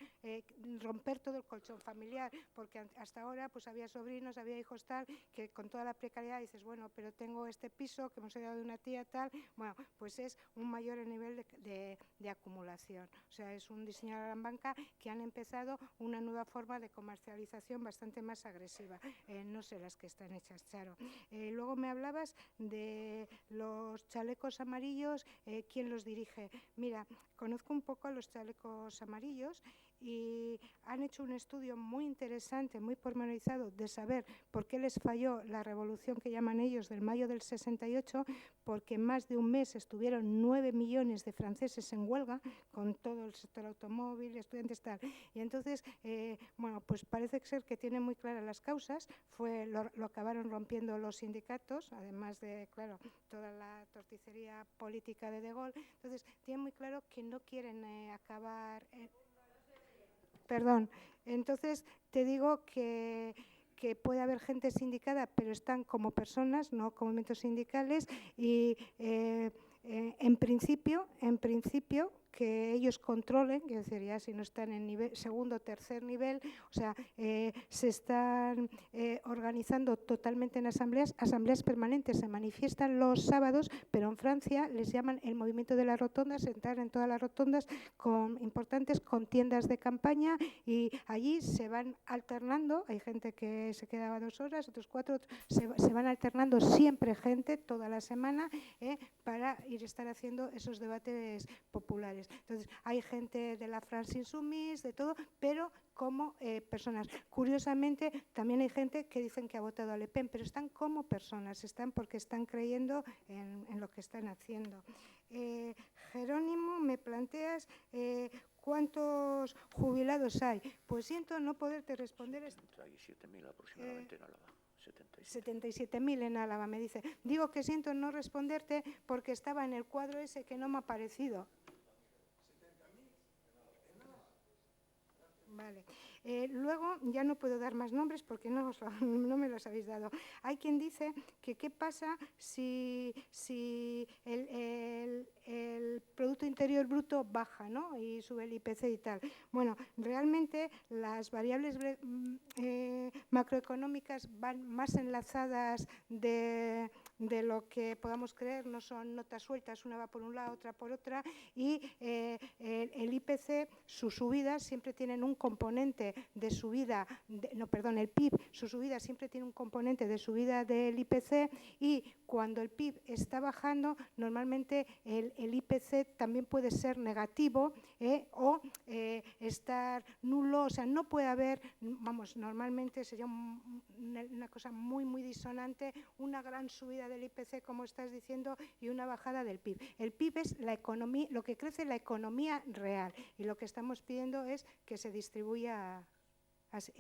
romper todo el colchón familiar, porque hasta ahora pues había sobrinos, había hijos tal, que con toda la precariedad dices, bueno, pero tengo este piso que hemos heredado de una tía tal, bueno, pues es un mayor nivel de acumulación. O sea, es un diseño de la gran banca que han empezado una nueva forma de comercialización bastante más agresiva. No sé las que están hechas, Charo. Luego me hablabas de los chalecos amarillos, ¿quién los dirige? Mira, conozco un poco a los chalecos amarillos y han hecho un estudio muy interesante, muy pormenorizado, de saber por qué les falló la revolución que llaman ellos del mayo del 68, porque más de un mes estuvieron 9 millones de franceses en huelga, con todo el sector automóvil, estudiantes, tal. Y entonces, bueno, pues parece ser que tienen muy claras las causas, lo acabaron rompiendo los sindicatos, además de, claro, toda la torticería política de Gaulle. Entonces, tienen muy claro que no quieren acabar... Perdón, entonces te digo que puede haber gente sindicada, pero están como personas, no como movimientos sindicales, y en principio, que ellos controlen, es decir, ya si no están en nivel, segundo o tercer nivel, o sea, se están organizando totalmente en asambleas permanentes, se manifiestan los sábados, pero en Francia les llaman el movimiento de las rotondas, entrar en todas las rotondas importantes con tiendas de campaña, y allí se van alternando, hay gente que se quedaba 2 horas, otros 4, se van alternando siempre gente toda la semana para estar haciendo esos debates populares. Entonces, hay gente de la France Insoumise, de todo, pero como personas. Curiosamente, también hay gente que dicen que ha votado a Le Pen, pero están como personas, están porque están creyendo en lo que están haciendo. Jerónimo, me planteas ¿cuántos jubilados hay? Pues siento no poderte responder. 77.000 aproximadamente en Álava. 77.000 en Álava, me dice. Digo que siento no responderte porque estaba en el cuadro ese que no me ha aparecido. Vale. Luego, ya no puedo dar más nombres porque no me los habéis dado. Hay quien dice que qué pasa si el Producto Interior Bruto baja, ¿no? Y sube el IPC y tal. Bueno, realmente las variables macroeconómicas van más enlazadas de lo que podamos creer, no son notas sueltas, una va por un lado, otra por otra, y el IPC, sus subidas siempre tienen un componente de subida, el PIB, su subida siempre tiene un componente de subida del IPC, y cuando el PIB está bajando, normalmente el IPC también puede ser negativo o estar nulo, o sea, no puede haber, vamos, normalmente sería una cosa muy, muy disonante, una gran subida del IPC, como estás diciendo, y una bajada del PIB. El PIB es la economía, lo que crece la economía real, y lo que estamos pidiendo es que se distribuya así.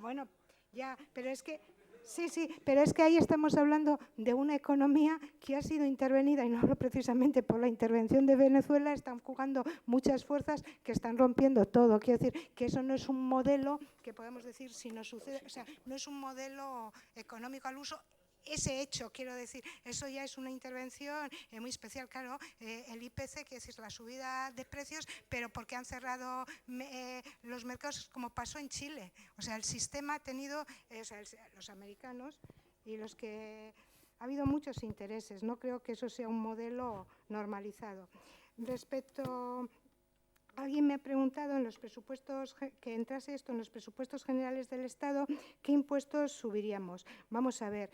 Bueno, ya, pero es que sí, pero es que ahí estamos hablando de una economía que ha sido intervenida, y no hablo precisamente por la intervención de Venezuela, están jugando muchas fuerzas que están rompiendo todo. Quiero decir que eso no es un modelo que podemos decir si nos sucede, o sea, no es un modelo económico al uso. Ese hecho, quiero decir, eso ya es una intervención muy especial, claro, el IPC, que es la subida de precios, pero porque han cerrado los mercados, como pasó en Chile. O sea, el sistema ha tenido, los americanos y los que... Ha habido muchos intereses, no creo que eso sea un modelo normalizado. Respecto... Alguien me ha preguntado en los presupuestos, que entrase esto en los presupuestos generales del Estado, ¿qué impuestos subiríamos? Vamos a ver,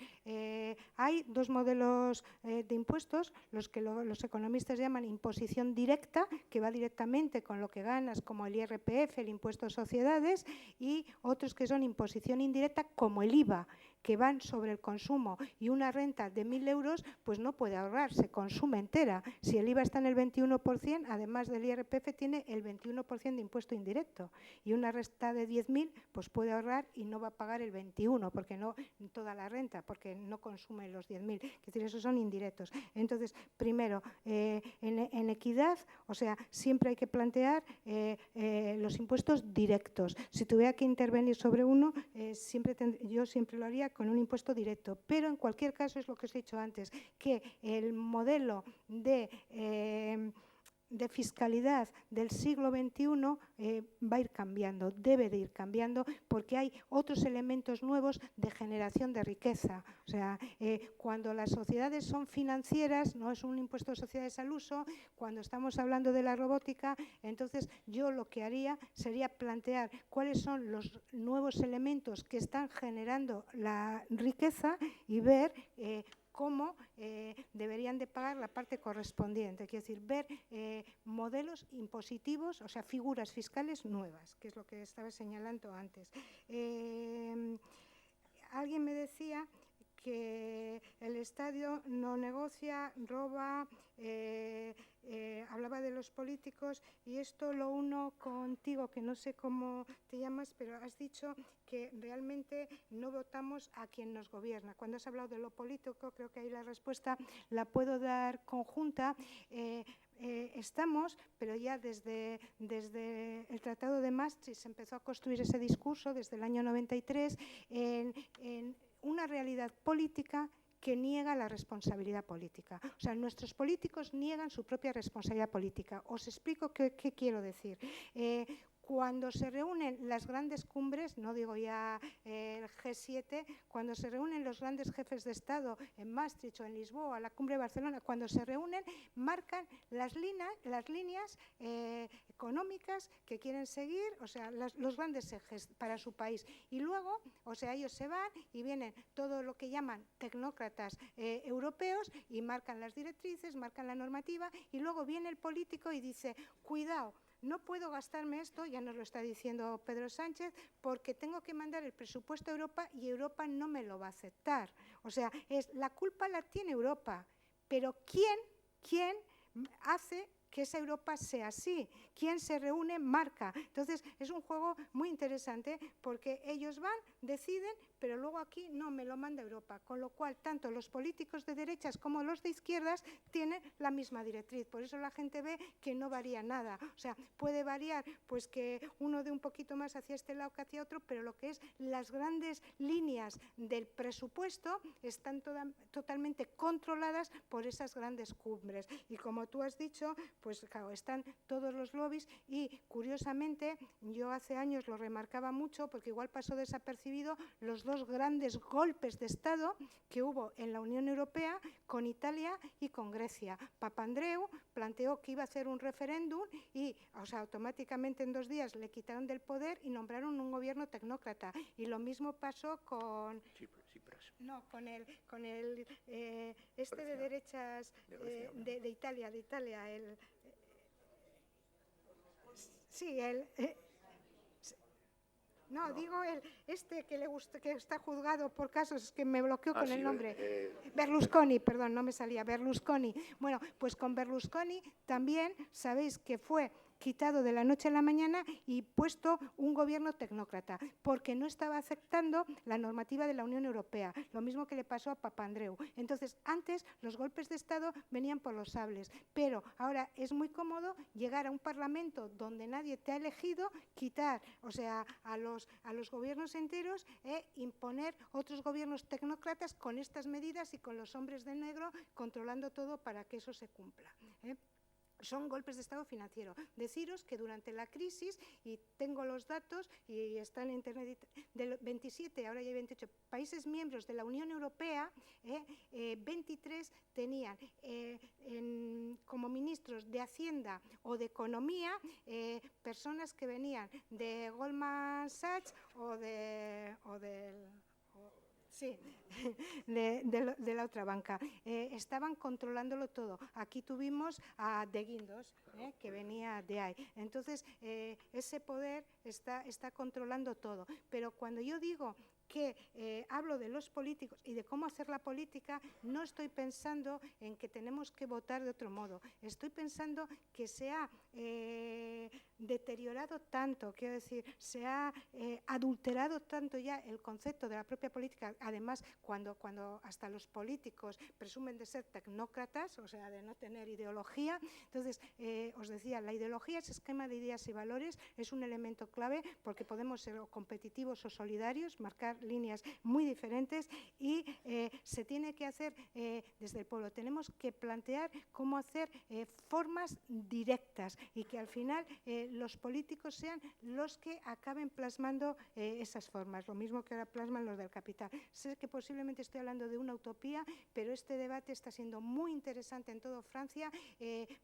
hay dos modelos de impuestos, los que los economistas llaman imposición directa, que va directamente con lo que ganas, como el IRPF, el impuesto a sociedades, y otros que son imposición indirecta, como el IVA, que van sobre el consumo, y una renta de 1.000 euros pues no puede ahorrar, se consume entera. Si el IVA está en el 21%, además del IRPF tiene el 21% de impuesto indirecto, y una renta de 10.000 pues puede ahorrar y no va a pagar el 21%, porque no toda la renta, porque no consume los 10.000, es decir, esos son indirectos. Entonces, primero, en equidad, o sea, siempre hay que plantear los impuestos directos. Si tuviera que intervenir sobre uno, yo siempre lo haría con un impuesto directo, pero en cualquier caso es lo que os he dicho antes, que el modelo de fiscalidad del siglo XXI va a ir cambiando, debe de ir cambiando, porque hay otros elementos nuevos de generación de riqueza. O sea, cuando las sociedades son financieras, no es un impuesto de sociedades al uso. Cuando estamos hablando de la robótica, entonces yo lo que haría sería plantear cuáles son los nuevos elementos que están generando la riqueza y ver cómo deberían de pagar la parte correspondiente, quiero decir, ver modelos impositivos, o sea, figuras fiscales nuevas, que es lo que estaba señalando antes. Alguien me decía que el Estado no negocia, roba, hablaba de los políticos, y esto lo uno contigo, que no sé cómo te llamas, pero has dicho que realmente no votamos a quien nos gobierna. Cuando has hablado de lo político, creo que ahí la respuesta la puedo dar conjunta. Estamos, pero ya desde el Tratado de Maastricht se empezó a construir ese discurso, desde el año 93, en una realidad política que niega la responsabilidad política. O sea, nuestros políticos niegan su propia responsabilidad política. Os explico qué quiero decir. Cuando se reúnen las grandes cumbres, no digo ya el G7, cuando se reúnen los grandes jefes de Estado en Maastricht o en Lisboa, la cumbre de Barcelona, cuando se reúnen, marcan las líneas económicas que quieren seguir, o sea, los grandes ejes para su país. Y luego, o sea, ellos se van y vienen todo lo que llaman tecnócratas europeos y marcan las directrices, marcan la normativa, y luego viene el político y dice, cuidado, no puedo gastarme esto, ya nos lo está diciendo Pedro Sánchez, porque tengo que mandar el presupuesto a Europa y Europa no me lo va a aceptar. O sea, la culpa la tiene Europa, pero ¿quién hace que esa Europa sea así? ¿Quién se reúne, marca? Entonces, es un juego muy interesante porque ellos van, deciden, pero luego aquí no, me lo manda Europa, con lo cual tanto los políticos de derechas como los de izquierdas tienen la misma directriz. Por eso la gente ve que no varía nada. O sea, puede variar pues que uno dé un poquito más hacia este lado que hacia otro, pero lo que es las grandes líneas del presupuesto están totalmente controladas por esas grandes cumbres. Y como tú has dicho, pues claro, están todos los lobbies y curiosamente yo hace años lo remarcaba mucho porque igual pasó desapercibido los dos grandes golpes de Estado que hubo en la Unión Europea con Italia y con Grecia. Papandreou planteó que iba a hacer un referéndum y, o sea, automáticamente en 2 días le quitaron del poder y nombraron un gobierno tecnócrata. Y lo mismo pasó con... No, con el este de derechas de Italia, el... Sí, no, digo este que le gusta, que está juzgado por casos, que me bloqueó con el nombre. Berlusconi, perdón, no me salía, Berlusconi. Bueno, pues con Berlusconi también sabéis que fue quitado de la noche a la mañana y puesto un gobierno tecnócrata, porque no estaba aceptando la normativa de la Unión Europea, lo mismo que le pasó a Papandreou. Entonces, antes los golpes de Estado venían por los sables, pero ahora es muy cómodo llegar a un parlamento donde nadie te ha elegido, quitar, o sea, a los gobiernos enteros e imponer otros gobiernos tecnócratas con estas medidas y con los hombres de negro controlando todo para que eso se cumpla. Son golpes de Estado financiero. Deciros que durante la crisis, y tengo los datos y están en Internet, de 27, ahora ya hay 28 países miembros de la Unión Europea, 23 tenían como ministros de Hacienda o de Economía personas que venían de Goldman Sachs o del... Sí, de la otra banca. Estaban controlándolo todo. Aquí tuvimos a De Guindos, que venía de ahí. Entonces, ese poder está controlando todo. Pero cuando yo digo que hablo de los políticos y de cómo hacer la política, no estoy pensando en que tenemos que votar de otro modo. Estoy pensando que se ha deteriorado tanto, quiero decir, se ha adulterado tanto ya el concepto de la propia política. Además, cuando hasta los políticos presumen de ser tecnócratas, o sea, de no tener ideología. Entonces, os decía, la ideología, ese esquema de ideas y valores, es un elemento clave porque podemos ser o competitivos o solidarios, marcar líneas muy diferentes y se tiene que hacer desde el pueblo. Tenemos que plantear cómo hacer formas directas y que al final los políticos sean los que acaben plasmando esas formas, lo mismo que ahora plasman los del capital. Sé que posiblemente estoy hablando de una utopía, pero este debate está siendo muy interesante en toda Francia.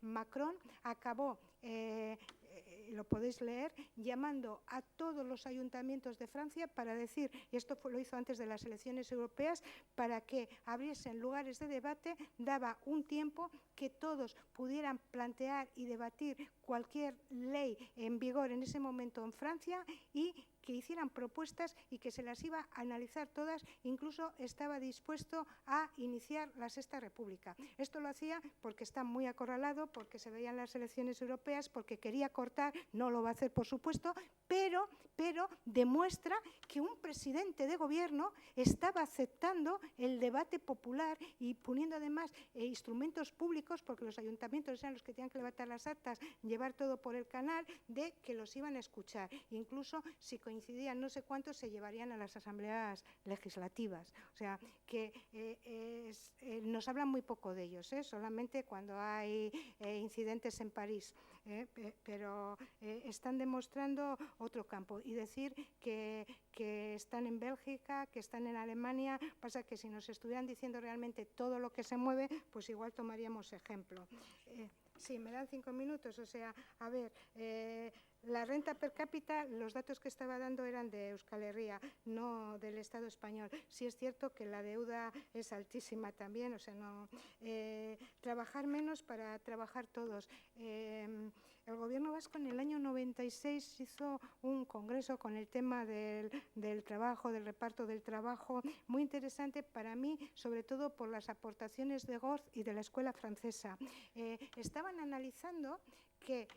Macron acabó, lo podéis leer, llamando a todos los ayuntamientos de Francia para decir, y esto lo hizo antes de las elecciones europeas, para que abriesen lugares de debate, daba un tiempo que todos pudieran plantear y debatir cualquier ley en vigor en ese momento en Francia y que hicieran propuestas y que se las iba a analizar todas, incluso estaba dispuesto a iniciar la Sexta República. Esto lo hacía porque está muy acorralado, porque se veían las elecciones europeas, porque quería cortar, no lo va a hacer por supuesto, pero demuestra que un presidente de gobierno estaba aceptando el debate popular y poniendo además instrumentos públicos, porque los ayuntamientos eran los que tenían que levantar las actas, llevar todo por el canal, de que los iban a escuchar. Incluso si coincidían no sé cuántos, se llevarían a las asambleas legislativas. O sea, que nos hablan muy poco de ellos, solamente cuando hay incidentes en París, pero están demostrando otro campo. Y decir que están en Bélgica, que están en Alemania, pasa que si nos estuvieran diciendo realmente todo lo que se mueve, pues igual tomaríamos ejemplo. Sí, me dan 5 minutos, o sea, a ver, la renta per cápita, los datos que estaba dando eran de Euskal Herria, no del Estado español. Sí es cierto que la deuda es altísima también, o sea, no trabajar menos para trabajar todos. El Gobierno vasco en el año 96 hizo un congreso con el tema del trabajo, del reparto del trabajo, muy interesante para mí, sobre todo por las aportaciones de Gorz y de la Escuela Francesa. Estaban analizando que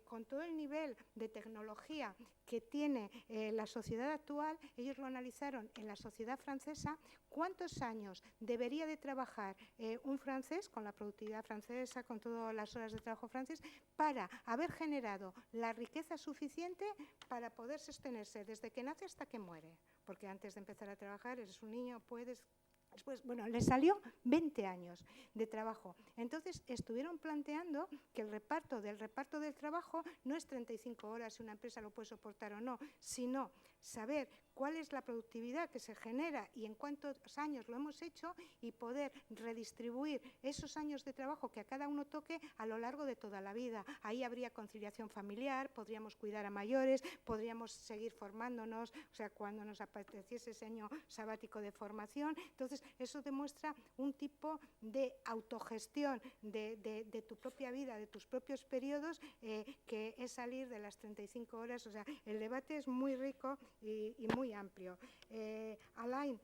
con todo el nivel de tecnología que tiene la sociedad actual, ellos lo analizaron en la sociedad francesa, cuántos años debería de trabajar un francés, con la productividad francesa, con todas las horas de trabajo francés, para haber generado la riqueza suficiente para poder sostenerse desde que nace hasta que muere. Porque antes de empezar a trabajar, eres un niño, puedes... Después, bueno, le salió 20 años de trabajo. Entonces, estuvieron planteando que el reparto del trabajo no es 35 horas si una empresa lo puede soportar o no, sino saber cuál es la productividad que se genera y en cuántos años lo hemos hecho y poder redistribuir esos años de trabajo que a cada uno toque a lo largo de toda la vida. Ahí habría conciliación familiar, podríamos cuidar a mayores, podríamos seguir formándonos, o sea, cuando nos apeteciese ese año sabático de formación. Entonces, eso demuestra un tipo de autogestión de tu propia vida, de tus propios periodos, que es salir de las 35 horas. O sea, el debate es muy rico y muy amplio. Alain,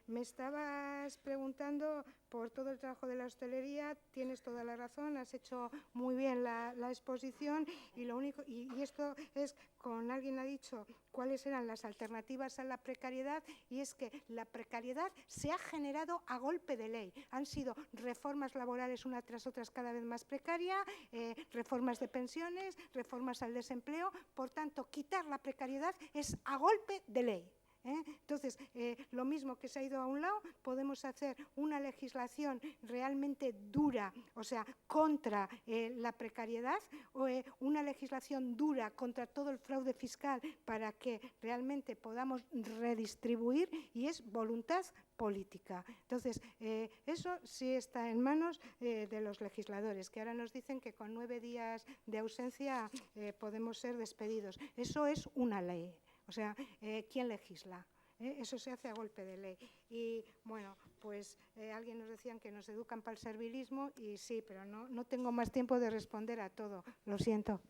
me estabas preguntando por todo el trabajo de la hostelería, tienes toda la razón, has hecho muy bien la exposición y lo único, y esto es, con alguien ha dicho cuáles eran las alternativas a la precariedad, y es que la precariedad se ha generado a golpe de ley. Han sido reformas laborales una tras otras cada vez más precarias, reformas de pensiones, reformas al desempleo, por tanto, quitar la precariedad es a golpe de ley. Entonces, lo mismo que se ha ido a un lado, podemos hacer una legislación realmente dura, o sea, contra la precariedad, o una legislación dura contra todo el fraude fiscal para que realmente podamos redistribuir, y es voluntad política. Entonces, eso sí está en manos de los legisladores, que ahora nos dicen que con 9 días de ausencia podemos ser despedidos. Eso es una ley. O sea, ¿quién legisla? Eso se hace a golpe de ley. Y bueno, pues alguien nos decían que nos educan para el servilismo, y sí, pero no tengo más tiempo de responder a todo. Lo siento.